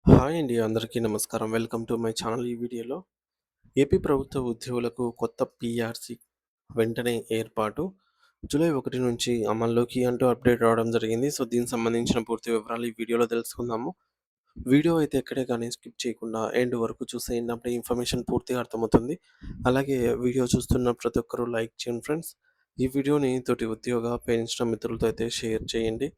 Hi అండి. అందరికీ నమస్కారం. Welcome to my channel. ఈ వీడియోలో ఏపీ ప్రభుత్వ ఉద్యోగులకు కొత్త పీఆర్సీ వెంటనే ఏర్పాటు జూలై 1 నుంచి అమల్లోకి అంటూ అప్డేట్ రావడం జరిగింది. సో, దీనికి సంబంధించిన పూర్తి వివరాలు ఈ వీడియోలో తెలుసుకుందాము. వీడియో అయితే ఎక్కడే గానీ స్కిప్ చేయకుండా ఎండ్ వరకు చూసేయండి. అప్పుడే ఇన్ఫర్మేషన్ పూర్తిగా అర్థమవుతుంది. అలాగే వీడియో చూస్తున్న ప్రతి ఒక్కరూ లైక్ చేయండి ఫ్రెండ్స్. ఈ వీడియోని తోటి ఉద్యోగ, పెన్షనర్ మిత్రులతో అయితే షేర్ చేయండి.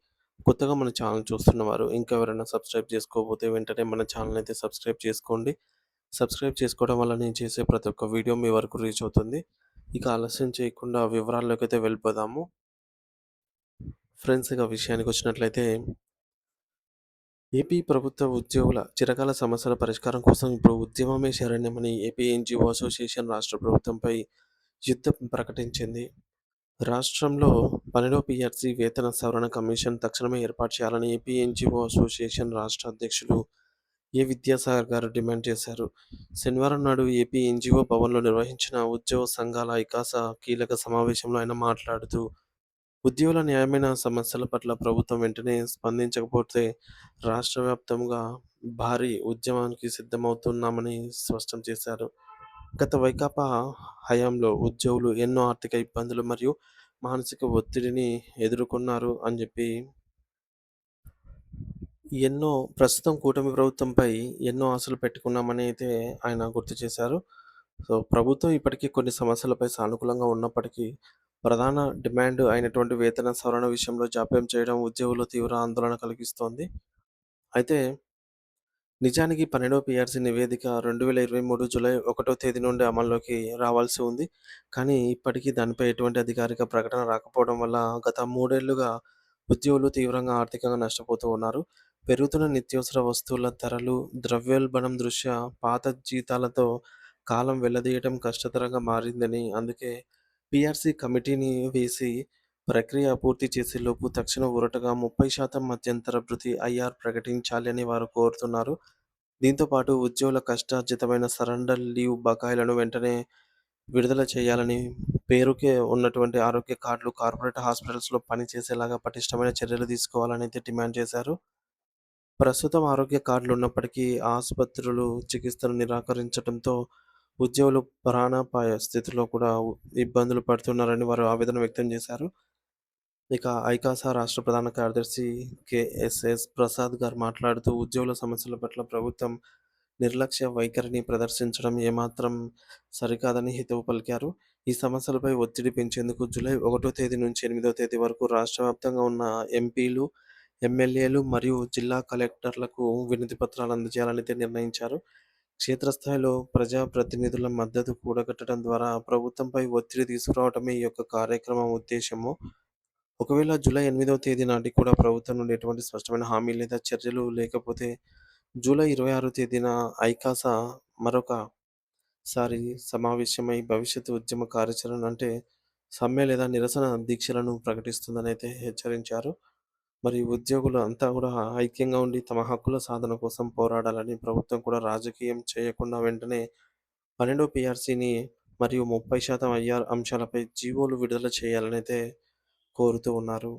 కొత్తగా మన ఛానల్ చూస్తున్నవారు ఇంకా ఎవరైనా సబ్స్క్రైబ్ చేసుకోకపోతే వెంటనే మన ఛానల్ అయితే సబ్స్క్రైబ్ చేసుకోండి. సబ్స్క్రైబ్ చేసుకోవడం వల్ల నేను చేసే ప్రతి ఒక్క వీడియో మీ వరకు రీచ్ అవుతుంది. ఇక ఆలస్యం చేయకుండా వివరాల్లోకైతే వెళ్ళిపోదాము. ఫ్రెండ్స్, ఇక విషయానికొచ్చినట్లయితే ఏపీ ప్రభుత్వ ఉద్యోగుల చిరకాల సమస్యల పరిష్కారం కోసం ఇప్పుడు ఉద్యమమే శరణ్యమని ఏపీ ఎన్‌జీఓ అసోసియేషన్ రాష్ట్ర ప్రభుత్వంపై యుద్ధం ప్రకటించింది. రాష్ట్రంలో 12వ పీఆర్సీ వేతన సవరణ కమిషన్ తక్షణమే ఏర్పాటు చేయాలని ఏపీ ఎన్‌జీఓ అసోసియేషన్ రాష్ట్ర అధ్యక్షులు విద్యాసాగర్ గారు డిమాండ్ చేశారు. శనివారం నాడు ఏపీ ఎన్‌జీఓ భవన్‌లో నిర్వహించిన ఉద్యోగ సంఘాల ఐకాస కీలక సమావేశంలో ఆయన మాట్లాడుతూ, ఉద్యోగుల న్యాయమైన సమస్యల పట్ల ప్రభుత్వం వెంటనే స్పందించకపోతే రాష్ట్ర వ్యాప్తంగా భారీ ఉద్యమానికి సిద్ధమవుతున్నామని స్పష్టం చేశారు. గత వైకాపా హయాంలో ఉద్యోగులు ఎన్నో ఆర్థిక ఇబ్బందులు మరియు మానసిక ఒత్తిడిని ఎదుర్కొన్నారు అని చెప్పి ఎన్నో ప్రస్తుతం కూటమి ప్రభుత్వంపై ఎన్నో ఆశలు పెట్టుకున్నామని అయితే ఆయన గుర్తు చేశారు. సో, ప్రభుత్వం ఇప్పటికీ కొన్ని సమస్యలపై సానుకూలంగా ఉన్నప్పటికీ, ప్రధాన డిమాండ్ అయినటువంటి వేతన సవరణ విషయంలో జాప్యం చేయడం ఉద్యోగుల్లో తీవ్ర ఆందోళన కలిగిస్తోంది. అయితే నిజానికి 12వ పీఆర్సీ నివేదిక 2023 జూలై 1 తేదీ నుండి అమల్లోకి రావాల్సి ఉంది. కానీ ఇప్పటికీ దానిపై ఎటువంటి అధికారిక ప్రకటన రాకపోవడం వల్ల గత 3 ఏళ్లుగా ఉద్యోగులు తీవ్రంగా ఆర్థికంగా నష్టపోతూ ఉన్నారు. పెరుగుతున్న నిత్యావసర వస్తువుల ధరలు, ద్రవ్యోల్బణం దృష్ట్యా పాత జీతాలతో కాలం వెళ్లదీయడం కష్టతరంగా మారిందని, అందుకే పీఆర్సీ కమిటీని వేసి ప్రక్రియ పూర్తి చేసేలోపు తక్షణ ఊరటగా 30% మధ్యంతర భృతి ఐఆర్ ప్రకటించాలి అని వారు కోరుతున్నారు. దీంతో పాటు ఉద్యోగుల కష్టార్జితమైన సరెండర్ లీవ్ బకాయిలను వెంటనే విడుదల చేయాలని, పేరుకే ఉన్నటువంటి ఆరోగ్య కార్డులు కార్పొరేట్ హాస్పిటల్స్‌లో పనిచేసేలాగా పటిష్టమైన చర్యలు తీసుకోవాలని అయితే డిమాండ్ చేశారు. ప్రస్తుతం ఆరోగ్య కార్డులు ఉన్నప్పటికీ ఆసుపత్రులు చికిత్సను నిరాకరించడంతో ఉద్యోగులు ప్రాణాపాయ స్థితిలో కూడా ఇబ్బందులు పడుతున్నారని వారు ఆవేదన వ్యక్తం చేశారు. ఇక ఐకాసా రాష్ట్ర ప్రధాన కార్యదర్శి కెఎస్ఎస్ ప్రసాద్ గారు మాట్లాడుతూ, ఉద్యోగుల సమస్యల పట్ల ప్రభుత్వం నిర్లక్ష్య వైఖరిని ప్రదర్శించడం ఏమాత్రం సరికాదని హితవు పలికారు. ఈ సమస్యలపై ఒత్తిడి పెంచేందుకు జూలై 1 తేదీ నుంచి 8వ తేదీ వరకు రాష్ట్ర వ్యాప్తంగా ఉన్న ఎంపీలు, ఎమ్మెల్యేలు మరియు జిల్లా కలెక్టర్లకు వినతి పత్రాలు అందజేయాలని అయితే నిర్ణయించారు. క్షేత్రస్థాయిలో ప్రజాప్రతినిధుల మద్దతు కూడగట్టడం ద్వారా ప్రభుత్వంపై ఒత్తిడి తీసుకురావడమే ఈ యొక్క కార్యక్రమం ఉద్దేశ్యము. ఒకవేళ జూలై 8వ తేదీ నాటికి కూడా ప్రభుత్వం నుండి ఎటువంటి స్పష్టమైన హామీ లేదా చర్యలు లేకపోతే జూలై 26 తేదీన ఐకాసా మరొకసారి సమావేశమై భవిష్యత్తు ఉద్యమ కార్యాచరణ అంటే సమ్మె లేదా నిరసన దీక్షలను ప్రకటిస్తుందని అయితే హెచ్చరించారు. మరి ఉద్యోగులు అంతా కూడా ఐక్యంగా ఉండి తమ హక్కుల సాధన కోసం పోరాడాలని, ప్రభుత్వం కూడా రాజకీయం చేయకుండా వెంటనే 12వ పీఆర్సీని మరియు 30% ఐఆర్ అంశాలపై జీవోలు విడుదల చేయాలని అయితే కోరుతూ ఉన్నారు.